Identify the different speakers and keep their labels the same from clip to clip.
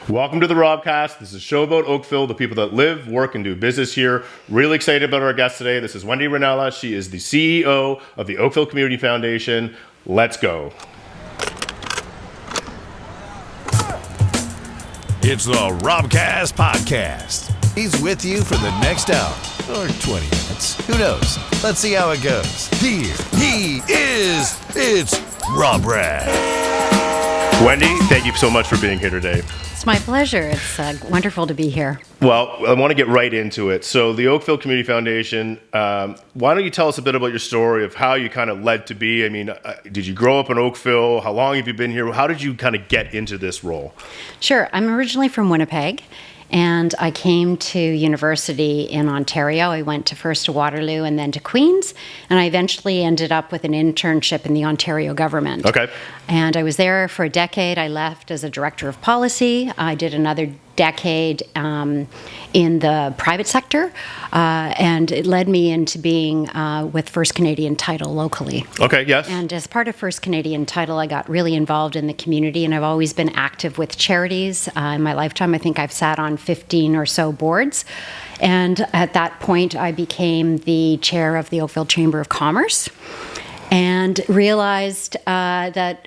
Speaker 1: Welcome to the Robcast. This is a show about Oakville, the people that live, work, and do business here. Really excited about our guest today. This is Wendy Rinella. She is the CEO of the Oakville Community Foundation. Let's go.
Speaker 2: It's the Robcast podcast. He's with you for the next hour or 20 minutes. Who knows? Let's see how it goes. Here he is. It's Rob Raham.
Speaker 1: Wendy, thank you so much for being here today.
Speaker 3: It's my pleasure. It's wonderful to be here.
Speaker 1: Well, I want to get right into it. So the Oakville Community Foundation, why don't you tell us a bit about your story of how you kind of led to be? I mean, did you grow up in Oakville? How long have you been here? How did you kind of get into this role?
Speaker 3: Sure. I'm originally from Winnipeg, and I came to university in Ontario. I went first to Waterloo and then to Queen's, and I eventually ended up with an internship in the Ontario government.
Speaker 1: Okay.
Speaker 3: And I was there for a decade. I left as a director of policy. I did another decade in the private sector, and it led me into being with First Canadian Title locally.
Speaker 1: Okay, yes.
Speaker 3: And as part of First Canadian Title, I got really involved in the community, and I've always been active with charities. In my lifetime, I think I've sat on 15 or so boards. And at that point, I became the chair of the Oakville Chamber of Commerce and realized that,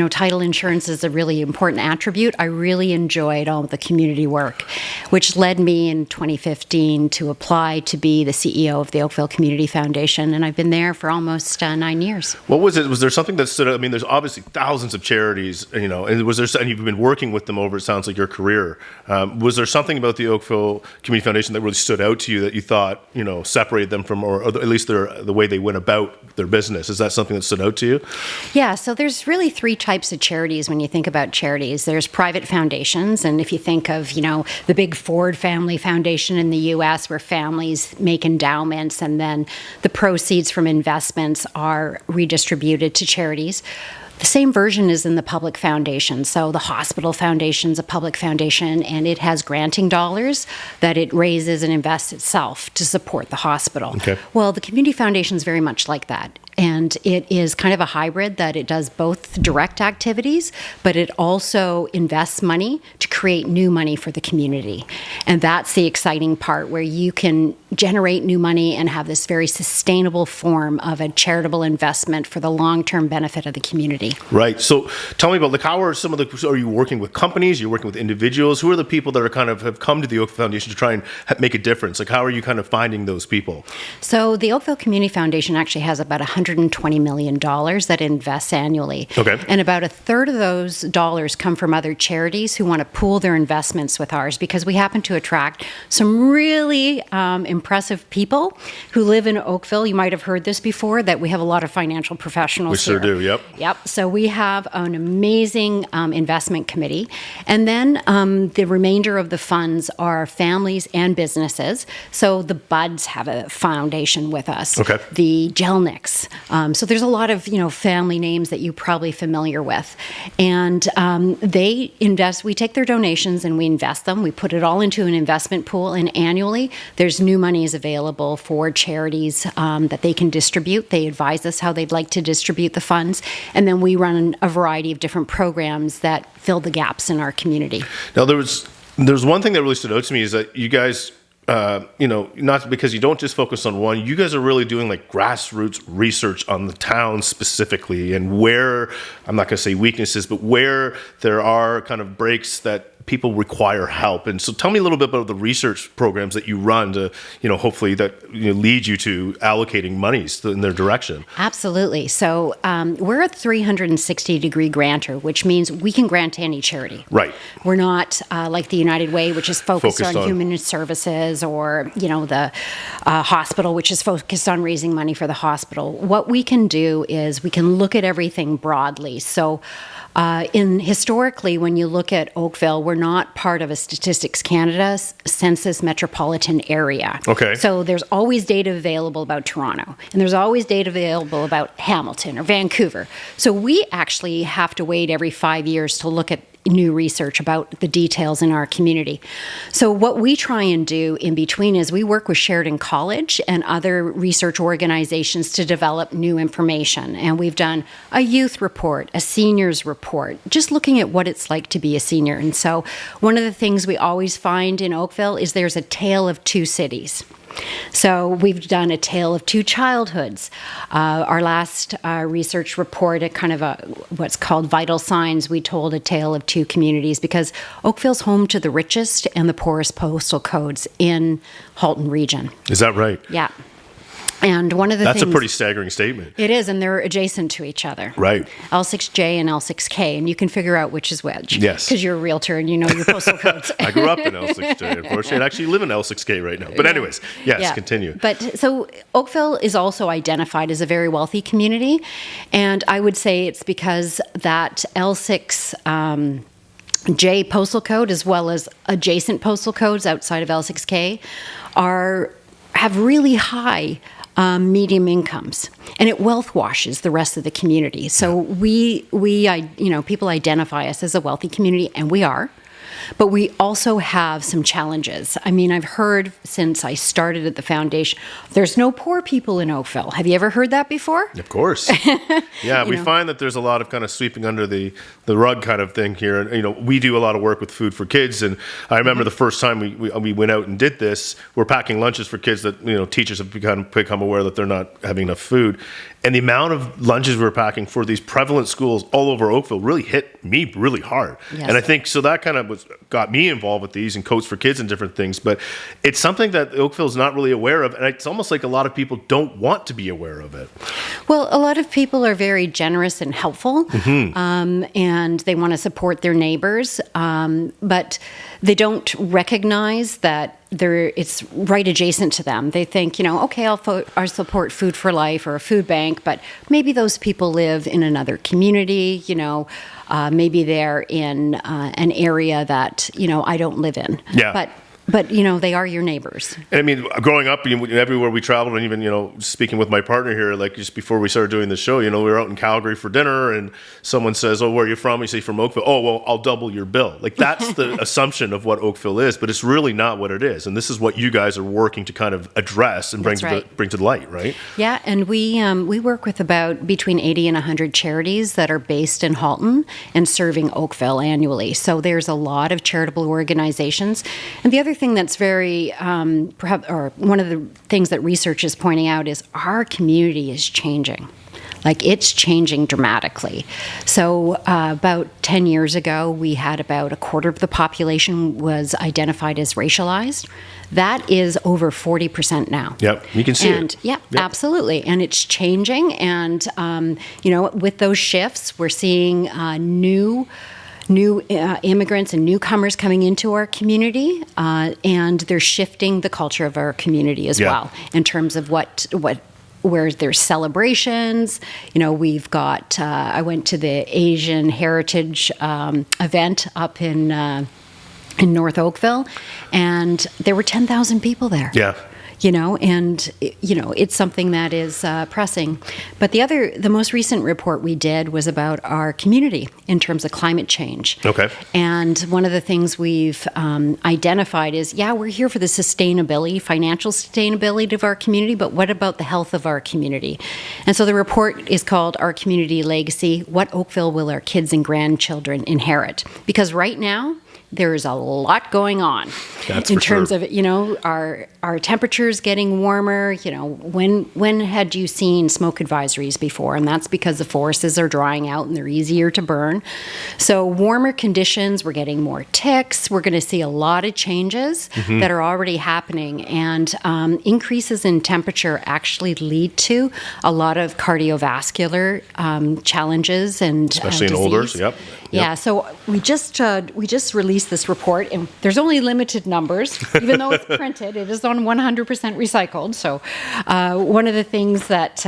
Speaker 3: title insurance is a really important attribute. I really enjoyed all the community work, which led me in 2015 to apply to be the CEO of the Oakville Community Foundation, and I've been there for almost 9 years.
Speaker 1: What was it? Was there something that stood out? I mean, there's obviously thousands of charities, and you've been working with them over, it sounds like, your career. Was there something about the Oakville Community Foundation that really stood out to you that you thought, separated them from, or at least the way they went about their business? Is that something that stood out to you?
Speaker 3: Yeah, so there's really 3 types of charities when you think about charities. There's private foundations, and if you think of, the big Ford family foundation in the U.S. where families make endowments and then the proceeds from investments are redistributed to charities. The same version is in the public foundation. So the hospital foundation is a public foundation, and it has granting dollars that it raises and invests itself to support the hospital.
Speaker 1: Okay.
Speaker 3: Well, the community foundation is very much like that. And it is kind of a hybrid that it does both direct activities, but it also invests money to create new money for the community. And that's the exciting part, where you can generate new money and have this very sustainable form of a charitable investment for the long-term benefit of the community.
Speaker 1: Right. So tell me about, how are are you working with companies? Are you working with individuals? Who are the people that are have come to the Oakville Foundation to try and make a difference? How are you kind of finding those people?
Speaker 3: So the Oakville Community Foundation actually has about $120 million that invests annually.
Speaker 1: Okay.
Speaker 3: And about a third of those dollars come from other charities who want to pool their investments with ours, because we happen to attract some really impressive people who live in Oakville. You might have heard this before, that we have a lot of financial professionals
Speaker 1: We sure
Speaker 3: here.
Speaker 1: do, yep.
Speaker 3: Yep. So we have an amazing investment committee. And then the remainder of the funds are families and businesses. So the Buds have a foundation with us.
Speaker 1: Okay.
Speaker 3: The Jelnicks. So there's a lot of, family names that you're probably familiar with. And they invest, we take their donations and we invest them. We put it all into an investment pool, and annually there's new monies available for charities that they can distribute. They advise us how they'd like to distribute the funds. And then we run a variety of different programs that fill the gaps in our community.
Speaker 1: Now, there's one thing that really stood out to me is that you guys, not because you don't just focus on one, you guys are really doing grassroots research on the town specifically, and where, I'm not going to say weaknesses, but where there are kind of breaks that people require help. And so tell me a little bit about the research programs that you run to, hopefully that lead you to allocating monies in their direction.
Speaker 3: Absolutely. So we're a 360-degree grantor, which means we can grant to any charity.
Speaker 1: Right.
Speaker 3: We're not like the United Way, which is focused on human services, or, the hospital, which is focused on raising money for the hospital. What we can do is we can look at everything broadly. So historically, when you look at Oakville, we're not part of a Statistics Canada census metropolitan area.
Speaker 1: Okay.
Speaker 3: So there's always data available about Toronto, and there's always data available about Hamilton or Vancouver. So we actually have to wait every 5 years to look at new research about the details in our community. So what we try and do in between is we work with Sheridan College and other research organizations to develop new information. And we've done a youth report, a seniors report, just looking at what it's like to be a senior. And so one of the things we always find in Oakville is there's a tale of two cities. So we've done a tale of two childhoods. Our last research report, a kind of what's called vital signs, we told a tale of two communities because Oakville's home to the richest and the poorest postal codes in Halton region.
Speaker 1: Is that right?
Speaker 3: Yeah. And one of the
Speaker 1: That's
Speaker 3: things...
Speaker 1: a pretty staggering statement.
Speaker 3: It is, and they're adjacent to each other.
Speaker 1: Right.
Speaker 3: L6J and L6K, and you can figure out which is which.
Speaker 1: Yes.
Speaker 3: Because you're a realtor and you know your postal codes.
Speaker 1: I grew up in L6J, unfortunately. I actually live in L6K right now. But anyways, yes, continue.
Speaker 3: But so Oakville is also identified as a very wealthy community, and I would say it's because that L6... J postal code, as well as adjacent postal codes outside of L6K, have really high medium incomes, and it wealth washes the rest of the community. So we people identify us as a wealthy community, and we are. But we also have some challenges. I mean, I've heard since I started at the foundation, there's no poor people in Oakville. Have you ever heard that before?
Speaker 1: Of course. Yeah, we find that there's a lot of kind of sweeping under the rug kind of thing here. And, we do a lot of work with food for kids. And I remember the first time we went out and did this, we're packing lunches for kids that, teachers have become aware that they're not having enough food. And the amount of lunches we were packing for these prevalent schools all over Oakville really hit me really hard. Yes. And I think so that kind of got me involved with these and Coats for Kids and different things. But it's something that Oakville is not really aware of. And it's almost like a lot of people don't want to be aware of it.
Speaker 3: Well, a lot of people are very generous and helpful, and they want to support their neighbors, but they don't recognize that it's right adjacent to them. They think, okay, I'll support Food for Life or a food bank, but maybe those people live in another community, maybe they're in an area that, I don't live in.
Speaker 1: Yeah.
Speaker 3: But they are your neighbors.
Speaker 1: And I mean, growing up, everywhere we traveled, and even, speaking with my partner here, like just before we started doing the show, we were out in Calgary for dinner, and someone says, "Oh, where are you from?" You say, "From Oakville." "Oh, well, I'll double your bill." Like that's the assumption of what Oakville is, but it's really not what it is. And this is what you guys are working to kind of address and bring to the light, right?
Speaker 3: Yeah, and we work with about between 80 and 100 charities that are based in Halton and serving Oakville annually. So there's a lot of charitable organizations, and the other thing that's very, one of the things that research is pointing out is our community is changing. Like it's changing dramatically. So about 10 years ago, we had about a quarter of the population was identified as racialized. That is over 40% now.
Speaker 1: Yep, you can see it.
Speaker 3: Yeah, absolutely. And it's changing. And, with those shifts, we're seeing new immigrants and newcomers coming into our community, and they're shifting the culture of our community as well in terms of where there's celebrations. We've got, I went to the Asian Heritage event up in North Oakville, and there were 10,000 people there.
Speaker 1: Yeah.
Speaker 3: It's something that is pressing. But the most recent report we did was about our community in terms of climate change.
Speaker 1: Okay.
Speaker 3: And one of the things we've identified is, we're here for the sustainability, financial sustainability of our community, but what about the health of our community? And so the report is called Our Community Legacy, What Oakville Will Our Kids and Grandchildren Inherit? Because right now, there's a lot going on.
Speaker 1: That's
Speaker 3: in
Speaker 1: for
Speaker 3: terms
Speaker 1: sure.
Speaker 3: of our temperatures getting warmer. When had you seen smoke advisories before? And that's because the forests are drying out and they're easier to burn. So warmer conditions, we're getting more ticks. We're going to see a lot of changes that are already happening, and increases in temperature actually lead to a lot of cardiovascular challenges and
Speaker 1: especially in
Speaker 3: disease.
Speaker 1: olders. Yep.
Speaker 3: Yeah, so we just released this report, and there's only limited numbers. Even though it's printed, it is on 100% recycled. So one of the things that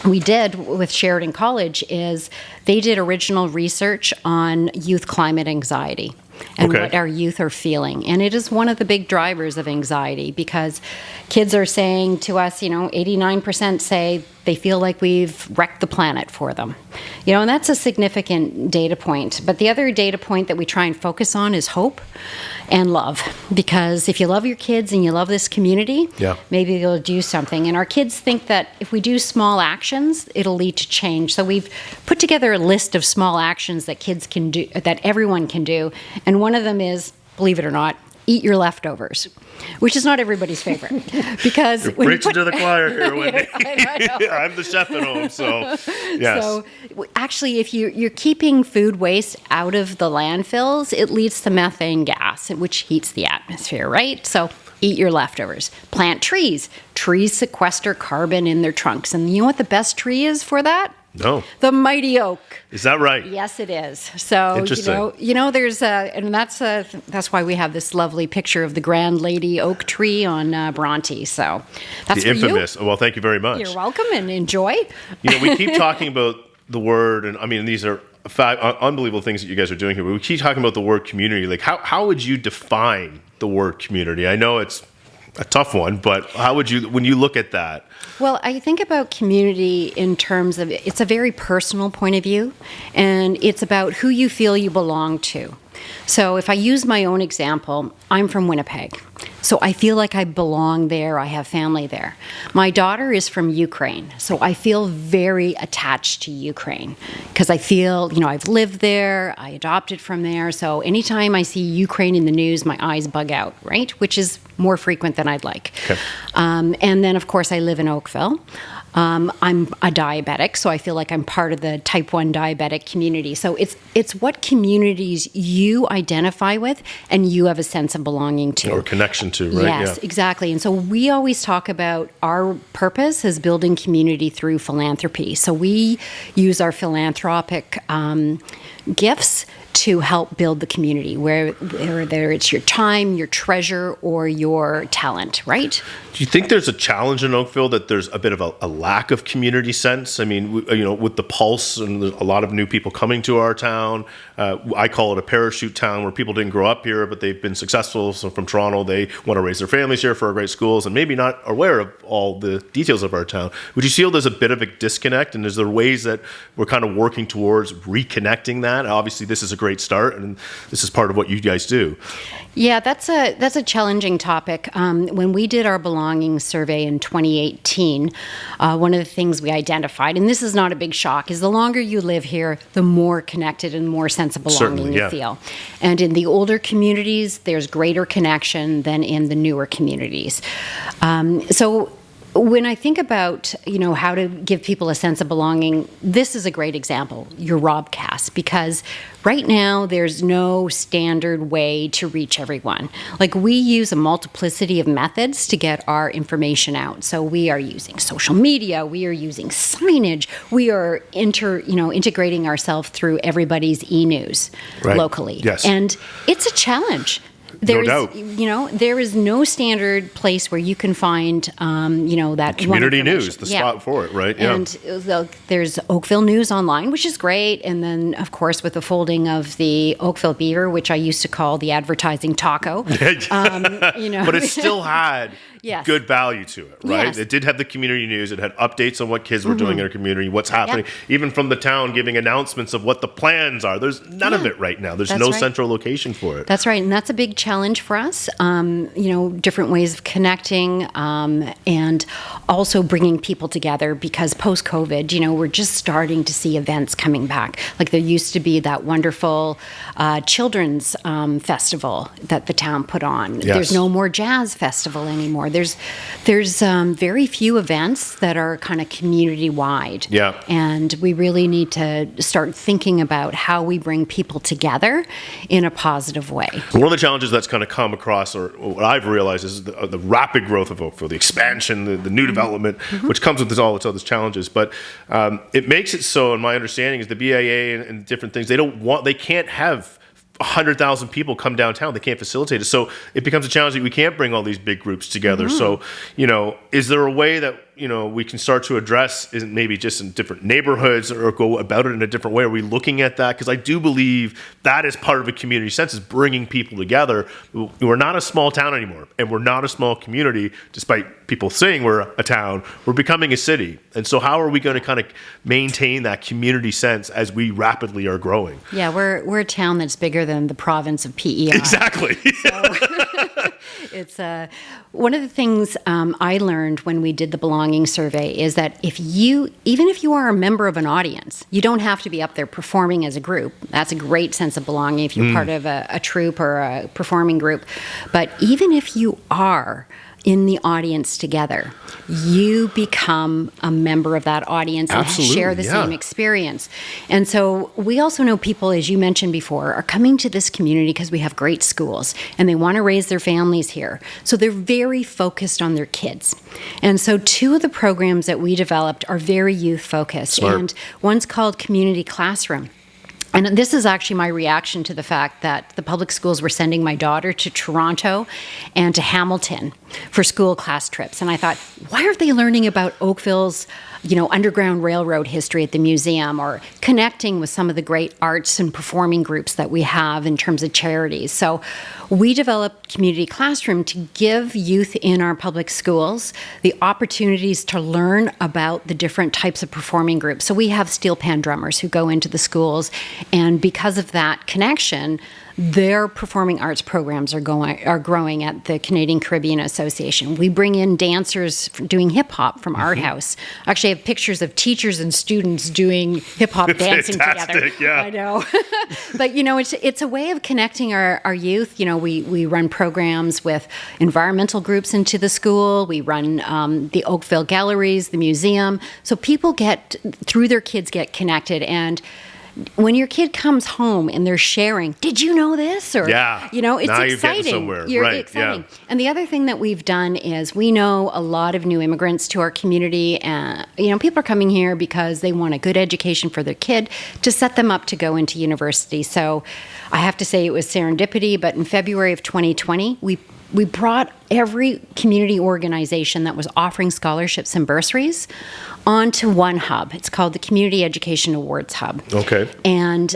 Speaker 3: we did with Sheridan College is they did original research on youth climate anxiety and what our youth are feeling. And it is one of the big drivers of anxiety, because kids are saying to us, 89% say they feel like we've wrecked the planet for them. And that's a significant data point. But the other data point that we try and focus on is hope and love. Because if you love your kids and you love this community, maybe you'll do something. And our kids think that if we do small actions, it'll lead to change. So we've put together a list of small actions that kids can do, that everyone can do. And one of them is, believe it or not, eat your leftovers, which is not everybody's favorite. Because
Speaker 1: you're preaching to the choir here, Wendy.
Speaker 3: I know.
Speaker 1: I'm the chef at home, so yes.
Speaker 3: So actually, if you're keeping food waste out of the landfills, it leads to methane gas, which heats the atmosphere, right? So eat your leftovers. Plant trees. Trees sequester carbon in their trunks. And you know what the best tree is for that?
Speaker 1: No.
Speaker 3: The mighty oak.
Speaker 1: Is that right?
Speaker 3: Yes, it is. So
Speaker 1: interesting.
Speaker 3: There's and that's why we have this lovely picture of the Grand Lady oak tree on Bronte. So that's
Speaker 1: the infamous. Well, thank you very much.
Speaker 3: You're welcome and enjoy.
Speaker 1: We keep talking about the word, and I mean these are unbelievable things that you guys are doing here. But we keep talking about the word community. Like how would you define the word community? I know it's a tough one, but how would you, when you look at that?
Speaker 3: Well, I think about community in terms of, it's a very personal point of view, and it's about who you feel you belong to. So if I use my own example, I'm from Winnipeg. So I feel like I belong there. I have family there. My daughter is from Ukraine. So I feel very attached to Ukraine because I feel, I've lived there. I adopted from there. So anytime I see Ukraine in the news, my eyes bug out, right? Which is more frequent than I'd like.
Speaker 1: Okay.
Speaker 3: And then, of course, I live in Oakville. I'm a diabetic, so I feel like I'm part of the type 1 diabetic community. So it's what communities you identify with and you have a sense of belonging to.
Speaker 1: Or connection to, right?
Speaker 3: Yes, exactly. And so we always talk about our purpose as building community through philanthropy. So we use our philanthropic gifts to help build the community, whether it's your time, your treasure, or your talent, right?
Speaker 1: Do you think there's a challenge in Oakville that there's a bit of a lack of community sense? I mean, with the pulse and a lot of new people coming to our town, I call it a parachute town where people didn't grow up here, but they've been successful. So from Toronto, they want to raise their families here for our great schools and maybe not aware of all the details of our town. Would you feel there's a bit of a disconnect? And is there ways that we're kind of working towards reconnecting that? Obviously, this is a great start, and this is part of what you guys do.
Speaker 3: Yeah, that's a challenging topic. When we did our belonging survey in 2018, one of the things we identified, and this is not a big shock, is the longer you live here, the more connected and more sense of belonging you feel. And in the older communities, there's greater connection than in the newer communities. So when I think about, how to give people a sense of belonging, this is a great example, your Robcast, because right now there's no standard way to reach everyone. Like we use a multiplicity of methods to get our information out. So we are using social media, we are using signage, we are integrating ourselves through everybody's e-news locally.
Speaker 1: Yes.
Speaker 3: And it's a challenge.
Speaker 1: No doubt.
Speaker 3: There is no standard place where you can find, that
Speaker 1: community news, the spot for it, right? Yeah.
Speaker 3: And there's Oakville News Online, which is great. And then, of course, with the folding of the Oakville Beaver, which I used to call the advertising taco.
Speaker 1: But it still had good value to it, right?
Speaker 3: Yes.
Speaker 1: It did have the community news. It had updates on what kids were doing in our community, what's happening, even from the town giving announcements of what the plans are. There's none of it right now. There's no central location for it.
Speaker 3: That's right. And that's a big challenge for us. Different ways of connecting and also bringing people together because post-COVID, we're just starting to see events coming back. Like there used to be that wonderful children's festival that the town put on.
Speaker 1: Yes.
Speaker 3: There's no more jazz festival anymore. There's very few events that are kind of community-wide.
Speaker 1: Yeah.
Speaker 3: And we really need to start thinking about how we bring people together in a positive way.
Speaker 1: One of the challenges that's kind of come across, or what I've realized, is the rapid growth of Oakville, the expansion, the new development, which comes with all its challenges. But it makes it so, and my understanding is the BIA and different things, they can't have 100,000 people come downtown. They can't facilitate it. So it becomes a challenge that we can't bring all these big groups together. So, is there a way that, we can start to address is maybe just in different neighborhoods or go about it in a different way? Are we looking at that? Because I do believe that is part of a community sense, is bringing people together. We're not a small town anymore, and we're not a small community, despite people saying we're a town. We're becoming a city. And so how are we going to kind of maintain that community sense as we rapidly are growing?
Speaker 3: Yeah, we're a town that's bigger than the province of PEI.
Speaker 1: Exactly.
Speaker 3: So it's one of the things I learned when we did the belonging survey is that even if you are a member of an audience, you don't have to be up there performing as a group. That's a great sense of belonging if you're part of a troupe or a performing group. But even if you are in the audience together, you become a member of that audience and share the same experience. And so we also know people, as you mentioned before, are coming to this community because we have great schools and they want to raise their families here. So they're very focused on their kids. And so 2 of the programs that we developed are very youth focused.
Speaker 1: Smart.
Speaker 3: And one's called Community Classroom. And this is actually my reaction to the fact that the public schools were sending my daughter to Toronto and to Hamilton for school class trips. And I thought, why aren't they learning about Oakville's, Underground Railroad history at the museum, or connecting with some of the great arts and performing groups that we have in terms of charities? So we developed Community Classroom to give youth in our public schools the opportunities to learn about the different types of performing groups. So we have steel pan drummers who go into the schools, and because of that connection, their performing arts programs are growing at the Canadian Caribbean Association. We bring in dancers doing hip hop from Art House. Actually, I have pictures of teachers and students doing hip hop dancing together.
Speaker 1: Yeah.
Speaker 3: I know, but it's a way of connecting our youth. We run programs with environmental groups into the school. We run the Oakville galleries, the museum, so people through their kids get connected. And when your kid comes home and they're sharing, did you know this? Or, it's
Speaker 1: now
Speaker 3: exciting.
Speaker 1: You're getting somewhere.
Speaker 3: You're
Speaker 1: right.
Speaker 3: exciting.
Speaker 1: Yeah.
Speaker 3: And the other thing that we've done is we know a lot of new immigrants to our community. And, people are coming here because they want a good education for their kid to set them up to go into university. So I have to say it was serendipity, but in February of 2020, we brought every community organization that was offering scholarships and bursaries onto one hub. It's called the Community Education Awards Hub.
Speaker 1: Okay.
Speaker 3: And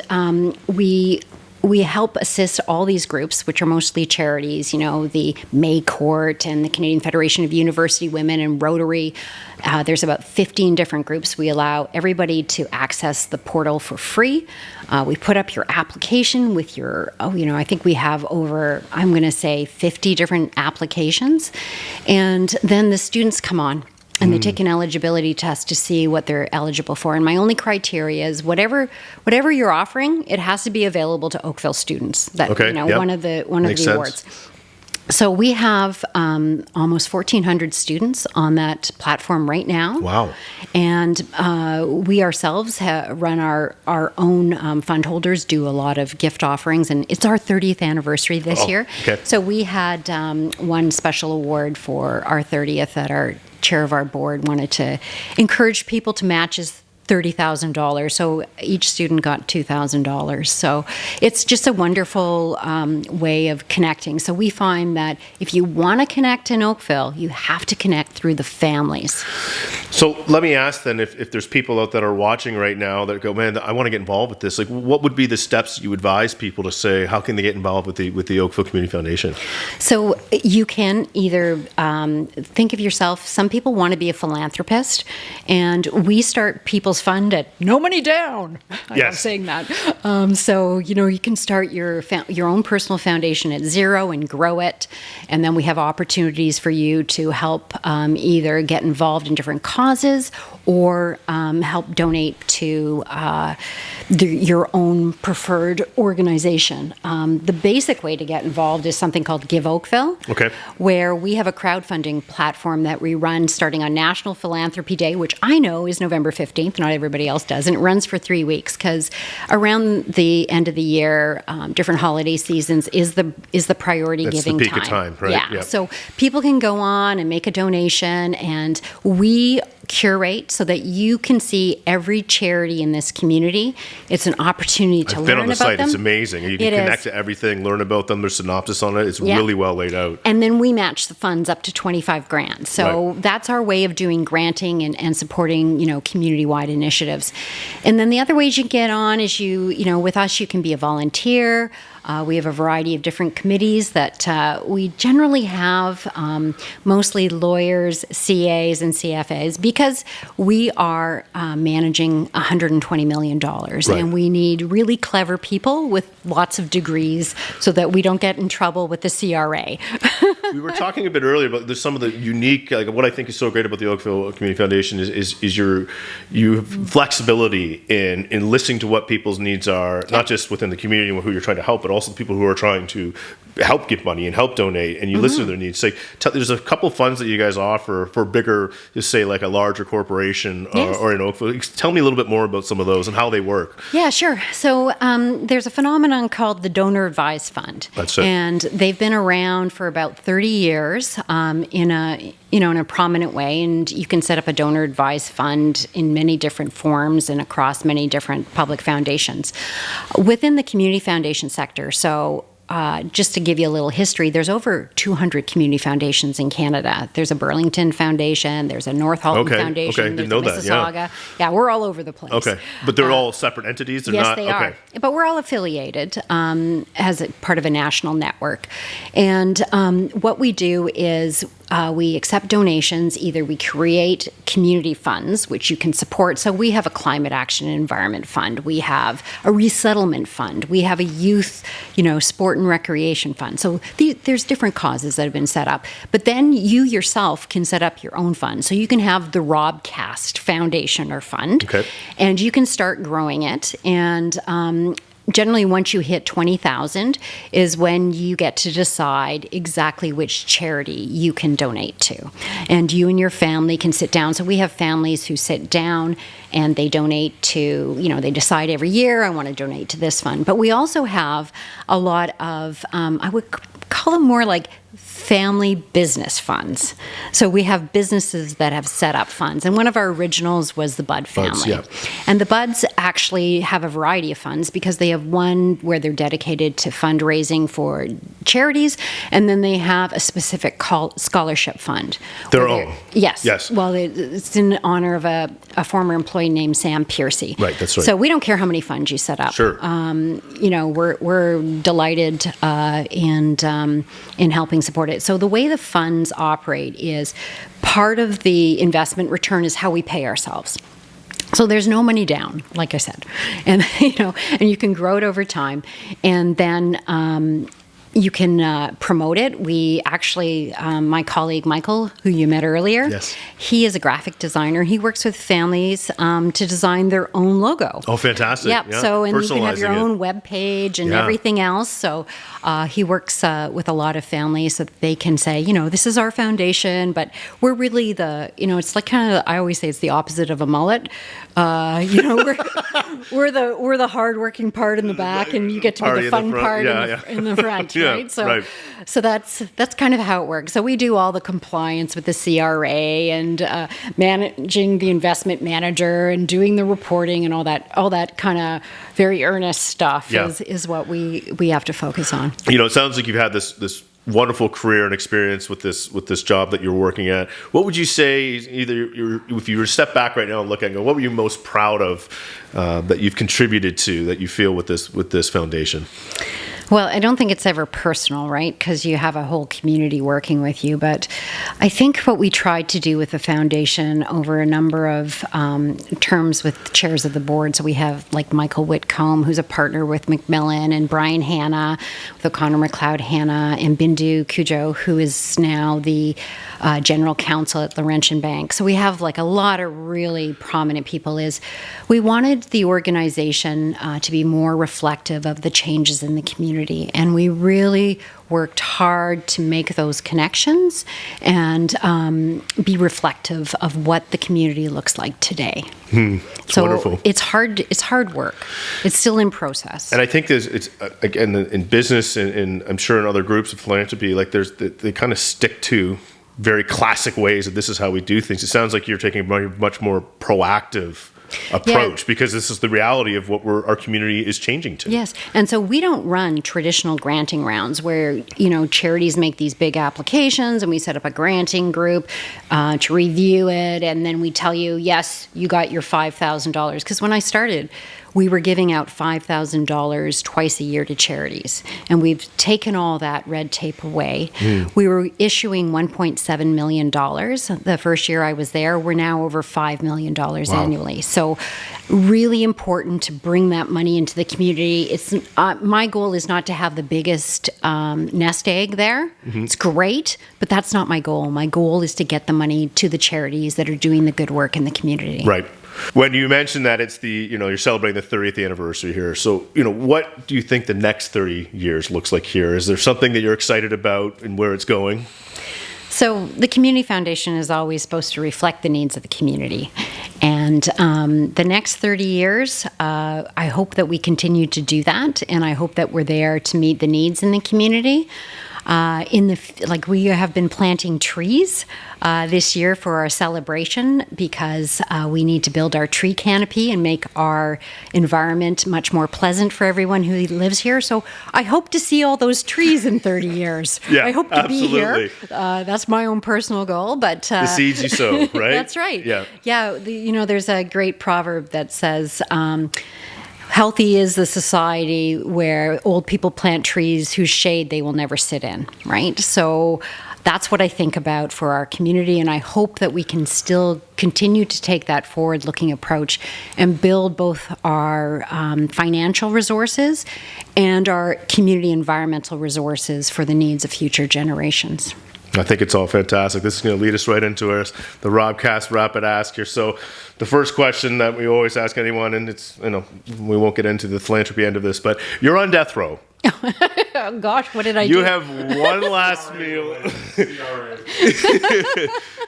Speaker 3: we help assist all these groups, which are mostly charities, the May Court and the Canadian Federation of University Women and Rotary. There's about 15 different groups. We allow everybody to access the portal for free. We put up your application with I think we have over, 50 different applications. And then the students come on and they take an eligibility test to see what they're eligible for. And my only criteria is whatever you're offering, it has to be available to Oakville students. That one of the awards. So we have almost 1,400 students on that platform right now.
Speaker 1: Wow.
Speaker 3: And we ourselves run our own fund holders, do a lot of gift offerings, and it's our 30th anniversary this year.
Speaker 1: Okay.
Speaker 3: So we had one special award for our 30th that our chair of our board wanted to encourage people to match his $30,000. So each student got $2,000. So it's just a wonderful way of connecting. So we find that if you want to connect in Oakville, you have to connect through the families.
Speaker 1: So let me ask then, if there's people out that are watching right now that go, man, I want to get involved with this. Like, what would be the steps you advise people to say, how can they get involved with the Oakville Community Foundation? So
Speaker 3: you can either think of yourself, some people want to be a philanthropist, and we start people's fund at no money down. I love saying that. So, you can start your own personal foundation at zero and grow it. And then we have opportunities for you to help either get involved in different causes or help donate to your own preferred organization. The basic way to get involved is something called Give Oakville, where we have a crowdfunding platform that we run starting on National Philanthropy Day, which I know is November 15th, not everybody else does, and it runs for 3 weeks because around the end of the year, different holiday seasons is the priority giving
Speaker 1: time. That's the peak
Speaker 3: time.
Speaker 1: of time, right?
Speaker 3: Yeah. So people can go on and make a donation, and we curate so that you can see every charity in this community. It's an opportunity to
Speaker 1: I've
Speaker 3: learn
Speaker 1: been on the
Speaker 3: about
Speaker 1: site.
Speaker 3: them.
Speaker 1: It's amazing. You can connect to everything, learn about them. There's synopsis on it. It's really well laid out.
Speaker 3: And then we match the funds up to 25 grand. So that's our way of doing granting and supporting, community-wide initiatives. And then the other ways you get on is with us, you can be a volunteer. We have a variety of different committees that we generally have, mostly lawyers, CAs, and CFAs, because we are managing $120 million. And we need really clever people with lots of degrees so that we don't get in trouble with the CRA.
Speaker 1: We were talking a bit earlier about there's some of the unique, like what I think is so great about the Oakville Community Foundation is you have flexibility in listening to what people's needs are, not just within the community and who you're trying to help, but also the people who are trying to help give money and help donate, and you listen to their needs. There's a couple funds that you guys offer for bigger, just say like a larger corporation or in Oakville. Tell me a little bit more about some of those and how they work.
Speaker 3: Yeah, sure. So there's a phenomenon called the Donor Advised Fund.
Speaker 1: That's it.
Speaker 3: And they've been around for about 30 years in a prominent way. And you can set up a donor advised fund in many different forms and across many different public foundations. Within the community foundation sector, just to give you a little history, there's over 200 community foundations in Canada. There's a Burlington Foundation, there's a North Halton Foundation, there's a Mississauga. Yeah, we're all over the place.
Speaker 1: Okay, but they're all separate entities? They're
Speaker 3: yes,
Speaker 1: not?
Speaker 3: They are. But we're all affiliated as a part of a national network. And what we do is we accept donations. Either we create community funds, which you can support. So we have a climate action and environment fund. We have a resettlement fund. We have a youth, sport and recreation fund. So there's different causes that have been set up. But then you yourself can set up your own fund. So you can have the Robcast Foundation or fund, and you can start growing it. And generally, once you hit 20,000 is when you get to decide exactly which charity you can donate to. And you and your family can sit down. So we have families who sit down and they donate to, they decide every year, I want to donate to this fund. But we also have a lot of, I would call them more like family business funds. So we have businesses that have set up funds. And one of our originals was the Budd family. And the Budds actually have a variety of funds because they have one where they're dedicated to fundraising for charities, and then they have a specific scholarship fund.
Speaker 1: Their own?
Speaker 3: Yes. Well, it's in honor of a former employee named Sam Piercy.
Speaker 1: Right, that's right.
Speaker 3: So we don't care how many funds you set up.
Speaker 1: Sure.
Speaker 3: We're delighted in helping support it. So the way the funds operate is part of the investment return is how we pay ourselves. So there's no money down, like I said, and and you can grow it over time, and then you can promote it. We actually, my colleague Michael, who you met earlier, he is a graphic designer. He works with families to design their own logo.
Speaker 1: Oh, fantastic.
Speaker 3: Yep.
Speaker 1: Yeah.
Speaker 3: So, and you can have your own web page and everything else. So he works with a lot of families so that they can say, this is our foundation, but we're really it's like kind of, I always say it's the opposite of a mullet. We're the hardworking part in the back, and you get to be the fun part in the front. Right? So that's kind of how it works. So we do all the compliance with the CRA and managing the investment manager and doing the reporting and all that kind of very earnest stuff is what we have to focus on.
Speaker 1: It sounds like you've had this wonderful career and experience with this job that you're working at. What would you say, if you were to step back right now and look at it and go, what were you most proud of that you've contributed to, that you feel with this foundation?
Speaker 3: Well, I don't think it's ever personal, right? Because you have a whole community working with you. But I think what we tried to do with the foundation over a number of terms with chairs of the board. So we have like Michael Whitcomb, who's a partner with Macmillan, and Brian Hanna with O'Connor McLeod Hanna, and Bindu Cujo, who is now the general counsel at Laurentian Bank. So we have like a lot of really prominent people. We wanted the organization to be more reflective of the changes in the community. And we really worked hard to make those connections and be reflective of what the community looks like today.
Speaker 1: It's wonderful.
Speaker 3: It's hard work. It's still in process.
Speaker 1: And I think it's again in business and I'm sure in other groups of philanthropy, like they kind of stick to very classic ways that this is how we do things. It sounds like you're taking a much more proactive approach because this is the reality of what our community is changing to.
Speaker 3: Yes. And so we don't run traditional granting rounds where, charities make these big applications and we set up a granting group to review it. And then we tell you, yes, you got your $5,000. Because when I started, we were giving out $5,000 twice a year to charities. And we've taken all that red tape away. We were issuing $1.7 million the first year I was there. We're now over $5 million annually. So really important to bring that money into the community. It's my goal is not to have the biggest nest egg there. It's great, but that's not my goal. My goal is to get the money to the charities that are doing the good work in the community.
Speaker 1: Right. When you mentioned that it's you're celebrating the 30th anniversary here. So, what do you think the next 30 years looks like here? Is there something that you're excited about and where it's going?
Speaker 3: So the Community Foundation is always supposed to reflect the needs of the community. And the next 30 years, I hope that we continue to do that. And I hope that we're there to meet the needs in the community. We have been planting trees this year for our celebration because we need to build our tree canopy and make our environment much more pleasant for everyone who lives here. So I hope to see all those trees in 30 years.
Speaker 1: Yeah,
Speaker 3: I hope to be here. That's my own personal goal. But
Speaker 1: the seeds you sow, right?
Speaker 3: That's right.
Speaker 1: Yeah.
Speaker 3: Yeah. There's a great proverb that says, healthy is the society where old people plant trees whose shade they will never sit in, right? So that's what I think about for our community, and I hope that we can still continue to take that forward-looking approach and build both our financial resources and our community environmental resources for the needs of future generations.
Speaker 1: I think it's all fantastic. This is going to lead us right into the Robcast Rapid Ask here. So the first question that we always ask anyone, and it's, we won't get into the philanthropy end of this, but you're on death row.
Speaker 3: Oh gosh, what did I do?
Speaker 1: You have one last meal.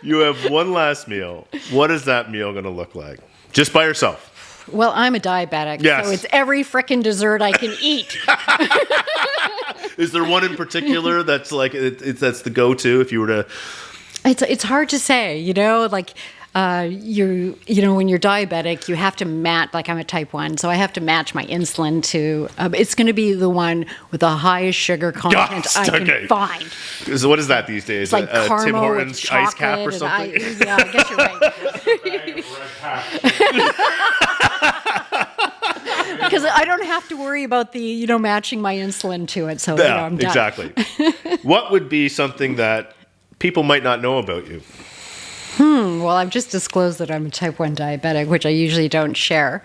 Speaker 1: You have one last meal. What is that meal going to look like? Just by yourself?
Speaker 3: Well, I'm a diabetic, so it's every frickin' dessert I can eat.
Speaker 1: Is there one in particular that's that's the go-to if you were to?
Speaker 3: It's hard to say, when you're diabetic, you have to match, I'm a type 1, so I have to match my insulin to, it's going to be the one with the highest sugar content I can find.
Speaker 1: So what is that these days?
Speaker 3: It's like caramel
Speaker 1: Tim Hortons
Speaker 3: with
Speaker 1: ice cap or something?
Speaker 3: I guess you're right. Because I don't have to worry about the, matching my insulin to it, so I'm done.
Speaker 1: Exactly. What would be something that people might not know about you?
Speaker 3: Well, I've just disclosed that I'm a type 1 diabetic, which I usually don't share.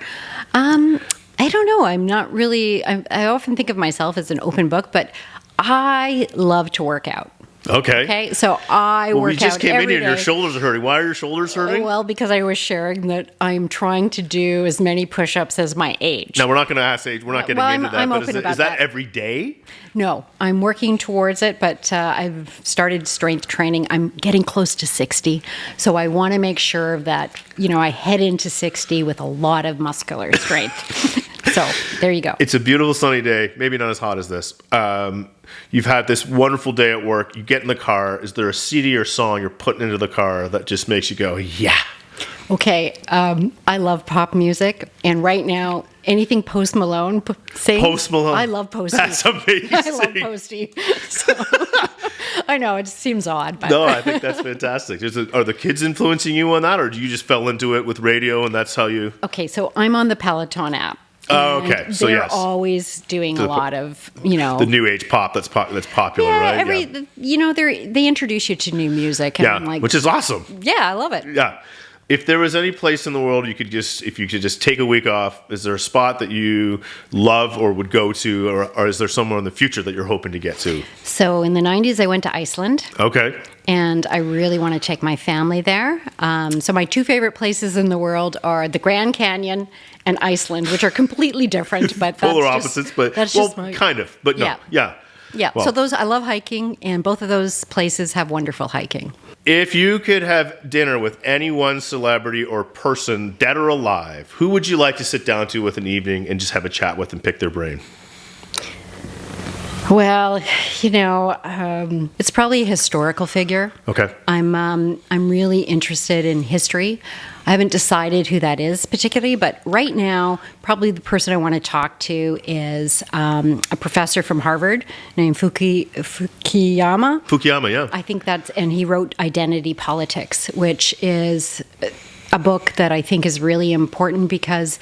Speaker 3: I don't know. I'm not really, I often think of myself as an open book, but I love to work out. Okay. So I work out every day. We just came in here and
Speaker 1: your shoulders are hurting. Why are your shoulders hurting?
Speaker 3: Well, because I was sharing that I'm trying to do as many push-ups as my age.
Speaker 1: Now, we're not going to ask age. We're not getting into that. But is that every day?
Speaker 3: No, I'm working towards it, but I've started strength training. I'm getting close to 60. So I want to make sure that, I head into 60 with a lot of muscular strength. So there you go.
Speaker 1: It's a beautiful sunny day. Maybe not as hot as this. You've had this wonderful day at work. You get in the car. Is there a CD or song you're putting into the car that just makes you go, yeah?
Speaker 3: Okay. I love pop music. And right now, anything Post Malone sings.
Speaker 1: Post Malone.
Speaker 3: I love Posty.
Speaker 1: That's amazing.
Speaker 3: I love Posty. So, I know, it seems odd. But.
Speaker 1: No, I think that's fantastic. Are the kids influencing you on that, or do you just fell into it with radio and that's how you...
Speaker 3: Okay, so I'm on the Peloton app.
Speaker 1: Oh, okay. So
Speaker 3: they're always doing a lot of,
Speaker 1: the new age pop that's popular, right?
Speaker 3: They introduce you to new music. And
Speaker 1: which is awesome.
Speaker 3: Yeah, I love it.
Speaker 1: Yeah. If there was any place in the world if you could just take a week off, is there a spot that you love or would go to, or is there somewhere in the future that you're hoping to get to?
Speaker 3: So in the 90s, I went to Iceland.
Speaker 1: Okay.
Speaker 3: And I really want to take my family there. So my two favorite places in the world are the Grand Canyon and Iceland, which are completely different. But
Speaker 1: polar opposites, but kind of. But no, yeah.
Speaker 3: Well, so I love hiking, and both of those places have wonderful hiking.
Speaker 1: If you could have dinner with any one celebrity or person, dead or alive, who would you like to sit down to with an evening and just have a chat with and pick their brain?
Speaker 3: Well, it's probably a historical figure.
Speaker 1: Okay.
Speaker 3: I'm really interested in history. I haven't decided who that is particularly, but right now, probably the person I want to talk to is a professor from Harvard named Fukuyama.
Speaker 1: Fukuyama, yeah.
Speaker 3: I think and he wrote Identity Politics, which is a book that I think is really important because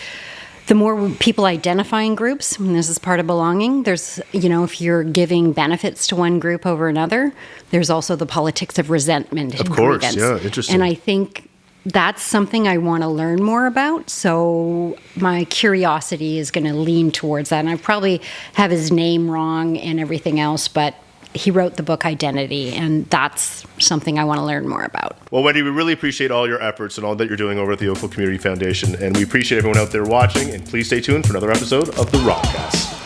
Speaker 3: the more people identify in groups, and this is part of belonging, there's, if you're giving benefits to one group over another, there's also the politics of resentment and
Speaker 1: Of course,
Speaker 3: grievance.
Speaker 1: yeah, interesting.
Speaker 3: And I think that's something I want to learn more about. So my curiosity is going to lean towards that. And I probably have his name wrong and everything else, but he wrote the book Identity, and that's something I want to learn more about.
Speaker 1: Well, Wendy, we really appreciate all your efforts and all that you're doing over at the Oakville Community Foundation, and we appreciate everyone out there watching, and please stay tuned for another episode of the Robcast.